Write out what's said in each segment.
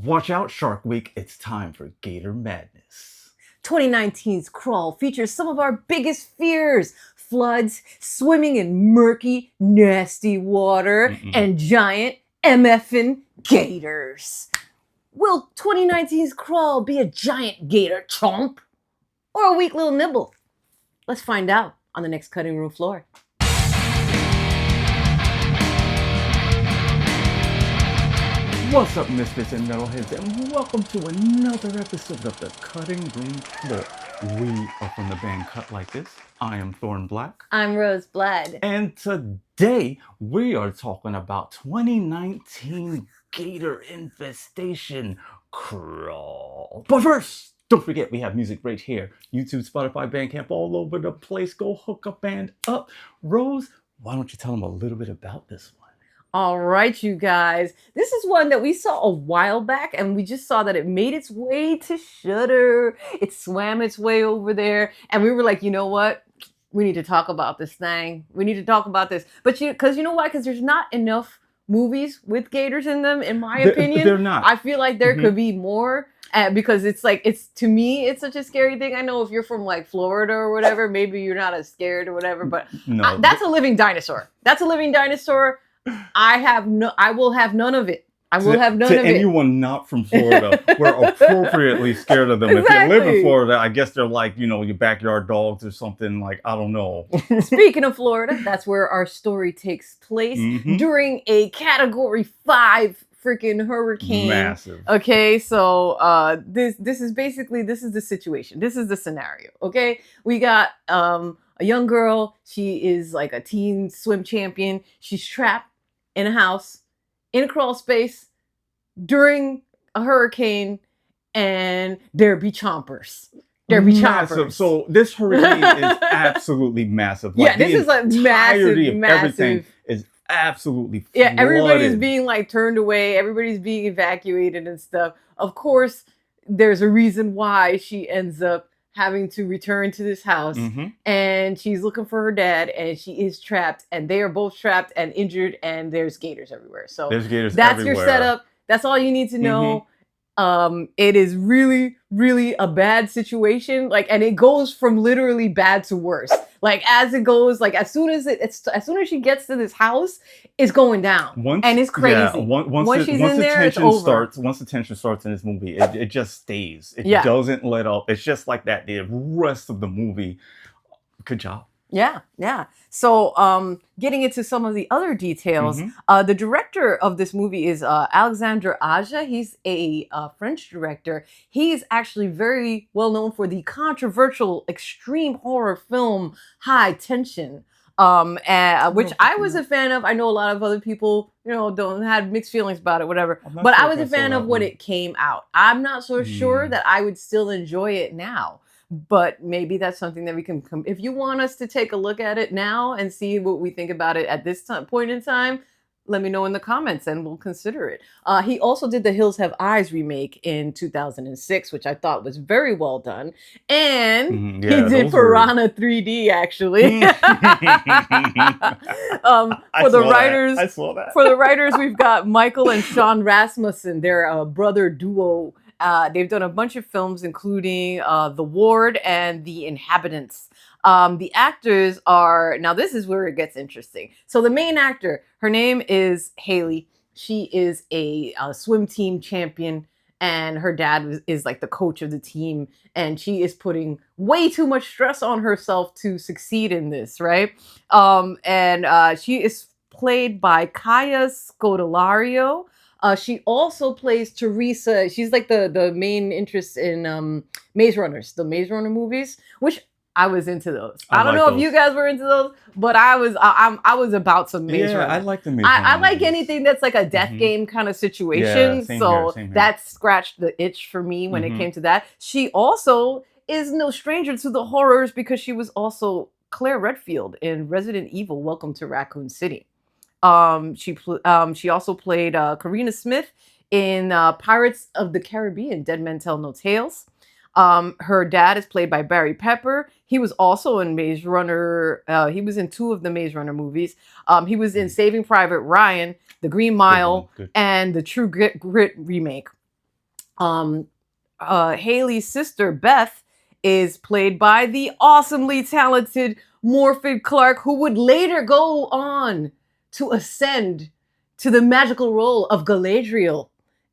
Watch out, Shark Week. It's time for Gator Madness. 2019's Crawl features some of our biggest fears: floods, swimming in murky, nasty water, and giant MFing gators. Will 2019's Crawl be a giant gator chomp or a weak little nibble? Let's find out on the next cutting room floor. What's up, misfits and metalheads, and welcome to another episode of the Cutting Room Floor. We are from the band Cut Like This. I am Thorn Black. I'm Rose Blood. And today we are talking about 2019 Gator Infestation Crawl. But first, don't forget we have music right here. YouTube, Spotify, Bandcamp, all over the place. Go hook a band up. Rose, why don't you tell them a little bit about this one? All right, you guys. This is one that we saw a while back, and we just saw that it made its way to Shudder. It swam its way over there, and we were like, you know what? We need to talk about this thing. We need to talk about this. But because you know why? Because there's not enough movies with gators in them, in my opinion. They're not. I feel like there could be more. Because it's to me, it's such a scary thing. I know if you're from like Florida or whatever, maybe you're not as scared or whatever, but No. That's a living dinosaur. That's a living dinosaur. I will have none of it. I will have none of it. To anyone not from Florida, we're appropriately scared of them. Exactly. If you live in Florida, I guess they're like, your backyard dogs or something, like, I don't know. Speaking of Florida, that's where our story takes place during a Category 5 freaking hurricane. Massive. Okay, so this is the situation. This is the scenario. Okay, we got a young girl. She is like a teen swim champion. She's trapped in a house, in a crawl space, during a hurricane, and there be chompers. There be chompers. So this hurricane is absolutely massive. Like, this is like massive. Everything is absolutely flooded. Yeah, everybody's being like turned away. Everybody's being evacuated and stuff. Of course, there's a reason why she ends up having to return to this house, and she's looking for her dad, and she is trapped, and they are both trapped and injured, and there's gators everywhere. So there's gators that's everywhere. Your setup. That's all you need to know. It is really, really a bad situation. And it goes from literally bad to worse. As it goes, as soon as she gets to this house, it's going down. And it's crazy. Yeah, once she's in there, it's over. Once the tension starts in this movie, it just stays. It doesn't let up. It's just like that the rest of the movie. Good job. Yeah. So, getting into some of the other details, the director of this movie is Alexandre Aja. He's a French director. He is actually very well known for the controversial extreme horror film High Tension, which I was a fan of. I know a lot of other people, don't have mixed feelings about it, whatever. But I was a fan of when it came out. I'm not so sure that I would still enjoy it now. But maybe that's something that we can if you want us to take a look at it now and see what we think about it at this point in time, let me know in the comments and we'll consider it. He also did the Hills Have Eyes remake in 2006, which I thought was very well done. And he did Piranha 3D, actually. For the writers, we've got Michael and Sean Rasmussen. They're a brother duo. They've done a bunch of films, including The Ward and The Inhabitants. The actors are, now this is where it gets interesting. So the main actor, her name is Haley. She is a swim team champion, and her dad is like the coach of the team. And she is putting way too much stress on herself to succeed in this, right? And she is played by Kaya Scodelario. She also plays Teresa. She's like the main interest in Maze Runners, the Maze Runner movies, which I was into those. I don't know if you guys were into those, but I was about some Maze Runner. Yeah, I like the Maze Runner. I like anything that's like a death game kind of situation. Yeah, same here. That scratched the itch for me when it came to that. She also is no stranger to the horrors because she was also Claire Redfield in Resident Evil: Welcome to Raccoon City. She also played Karina Smith in Pirates of the Caribbean: Dead Men Tell No Tales. Her dad is played by Barry Pepper. He was also in Maze Runner. He was in 2 of the Maze Runner movies. He was in Saving Private Ryan, The Green Mile, and the True Grit remake. Um, Haley's sister Beth is played by the awesomely talented Morfydd Clark, who would later go on to ascend to the magical role of Galadriel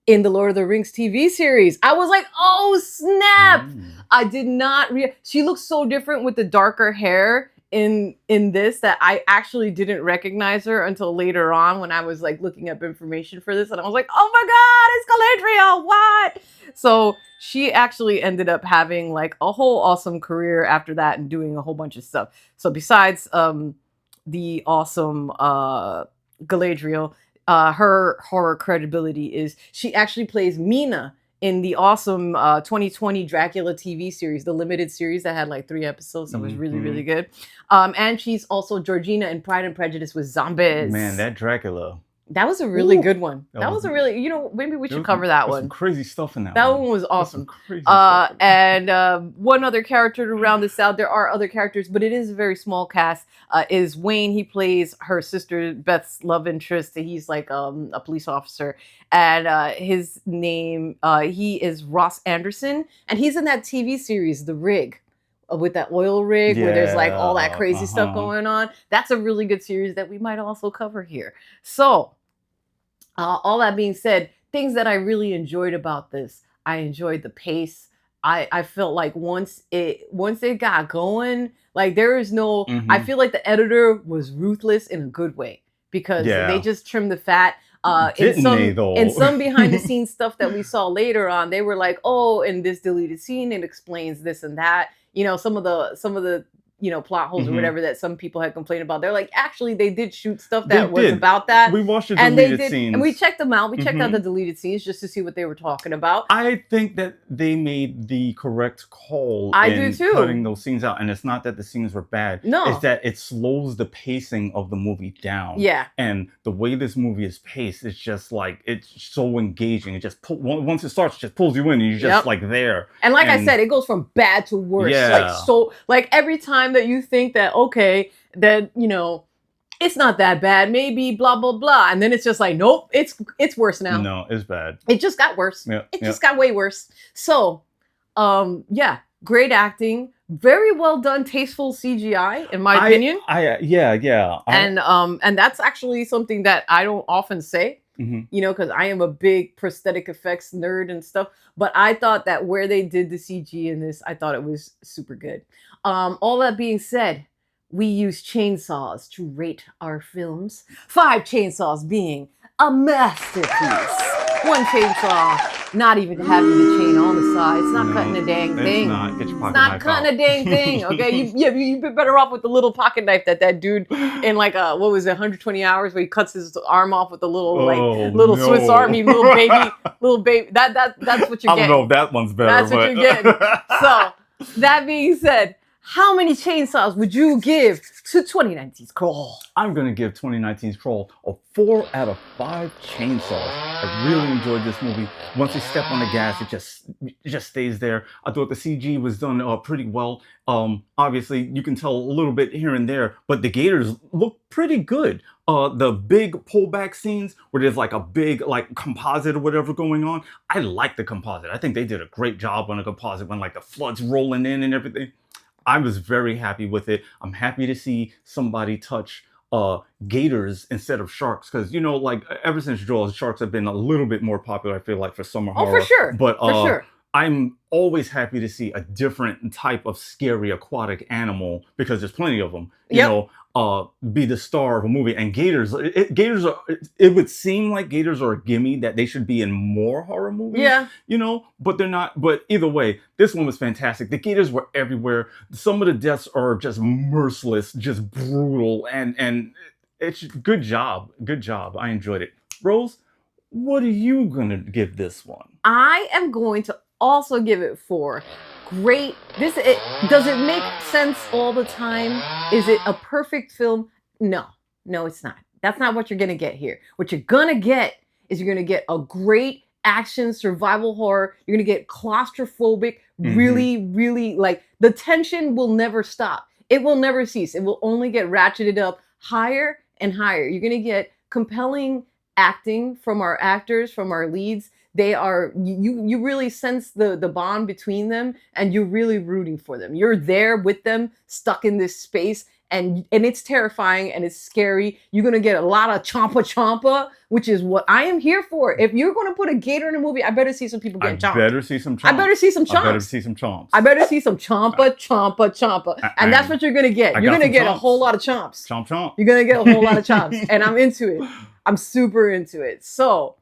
in the Lord of the Rings TV series. I was like, oh snap! I did not she looks so different with the darker hair in this that I actually didn't recognize her until later on when I was like looking up information for this, and I was like, oh my god, it's Galadriel! What? So she actually ended up having like a whole awesome career after that and doing a whole bunch of stuff. So besides the awesome Galadriel, her horror credibility is she actually plays Mina in the awesome 2020 Dracula TV series, the limited series that had like 3 episodes that was really, really good. And she's also Georgina in Pride and Prejudice with zombies. Man, that Dracula. That was a really good one. That was a really, maybe we should cover that one. Some crazy stuff in that one. That one was awesome. And one other character to round this out, there are other characters, but it is a very small cast, is Wayne. He plays her sister Beth's love interest. He's like a police officer. And his name, he is Ross Anderson. And he's in that TV series, The Rig. With that oil rig where there's like all that crazy stuff going on. That's a really good series that we might also cover here. So all that being said, things that I really enjoyed about this, I enjoyed the pace. I felt like once it got going, like there is no, I feel like the editor was ruthless in a good way because they just trimmed the fat. In some behind the scenes stuff that we saw later on, they were like, oh, in this deleted scene, it explains this and that. Some of the plot holes or whatever that some people had complained about. They're like, actually, they did shoot stuff that was about that. We watched the deleted scenes. And we checked them out. We checked out the deleted scenes just to see what they were talking about. I think that they made the correct call in cutting those scenes out. And it's not that the scenes were bad. No. It's that it slows the pacing of the movie down. Yeah. And the way this movie is paced, it's just like, it's so engaging. It just, once it starts, it just pulls you in and you're just like there. And like I said, it goes from bad to worse. Yeah. Like every time that you think that, okay, that, it's not that bad, maybe blah, blah, blah. And then it's just like, nope, it's worse now. No, it's bad. It just got worse. It just got way worse. So, great acting, very well done, tasteful CGI, in my opinion. And that's actually something that I don't often say. Because I am a big prosthetic effects nerd and stuff. But I thought that where they did the CG in this, I thought it was super good. All that being said, we use chainsaws to rate our films. 5 chainsaws being a masterpiece. 1 chainsaw, not even having the chain on the side. It's not cutting a dang thing. It's not. Get your pocket knife out. It's not cutting a dang thing, okay? You'd be better off with the little pocket knife that dude in like, 120 hours where he cuts his arm off with a little Swiss Army, little baby. That's what you're getting. I don't know if that one's better. That's what you're getting. So, that being said, how many chainsaws would you give to 2019's Crawl? I'm going to give 2019's Crawl a 4 out of 5 chainsaws. I really enjoyed this movie. Once they step on the gas, it just stays there. I thought the CG was done pretty well. Obviously, you can tell a little bit here and there, but the gators look pretty good. The big pullback scenes where there's like a big like composite or whatever going on. I like the composite. I think they did a great job on the composite when like the flood's rolling in and everything. I was very happy with it. I'm happy to see somebody touch gators instead of sharks because like ever since Jaws, sharks have been a little bit more popular. I feel like for summer horror. Oh, for sure. But for sure. I'm always happy to see a different type of scary aquatic animal because there's plenty of them. Be the star of a movie. And gators, it would seem like gators are a gimme that they should be in more horror movies. Yeah. But they're not. But either way, this one was fantastic. The gators were everywhere. Some of the deaths are just merciless, just brutal, and it's good job. Good job. I enjoyed it. Rose, what are you gonna give this one? I am going to also give it 4. Great. Does it make sense all the time? Is it a perfect film? No, it's not. That's not what you're going to get here. What you're going to get is you're going to get a great action survival horror. You're going to get claustrophobic, really, really like the tension will never stop. It will never cease. It will only get ratcheted up higher and higher. You're going to get compelling acting from our actors, from our leads. They are you really sense the bond between them, and you're really rooting for them. You're there with them, stuck in this space, and it's terrifying and it's scary. You're gonna get a lot of chompa, which is what I am here for. If you're gonna put a gator in a movie, I better see some people getting chomped. I better see some chomps. I better see some chomps. I better see some chomps. I better see some chompa. And that's what you're gonna get. You're gonna get a whole lot of chomps. Chomp. You're gonna get a whole lot of chomps. And I'm into it. I'm super into it. So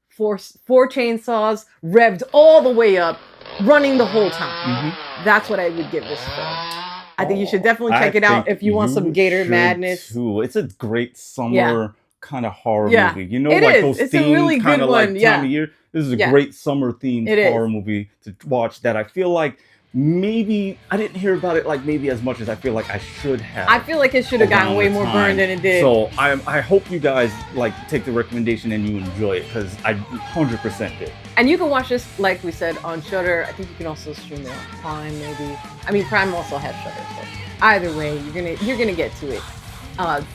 four chainsaws revved all the way up, running the whole time. That's what I would give this film. I think you should definitely check it out if you want some gator madness. Too. It's a great summer kind of horror movie. You know, it like is. those It's themes, a really kind good of one. like time of year. This is a great summer themed horror movie to watch that I feel like maybe I didn't hear about it like maybe as much as I feel like I should have. I feel like it should have gotten way more burned than it did. So I hope you guys like take the recommendation and you enjoy it, because I 100% did. And you can watch this, like we said, on Shudder. I think you can also stream it on Prime, maybe. I mean, Prime also has Shudder, so either way, you're gonna get to it.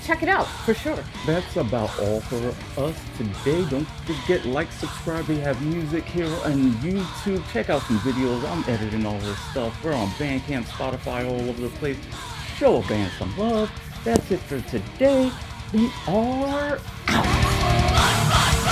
Check it out for sure. That's about all for us today. Don't forget, like, subscribe. We have music here on YouTube. Check out some videos. I'm editing all this stuff. We're on Bandcamp, Spotify, all over the place. Show a band some love. That's it for today. We are out.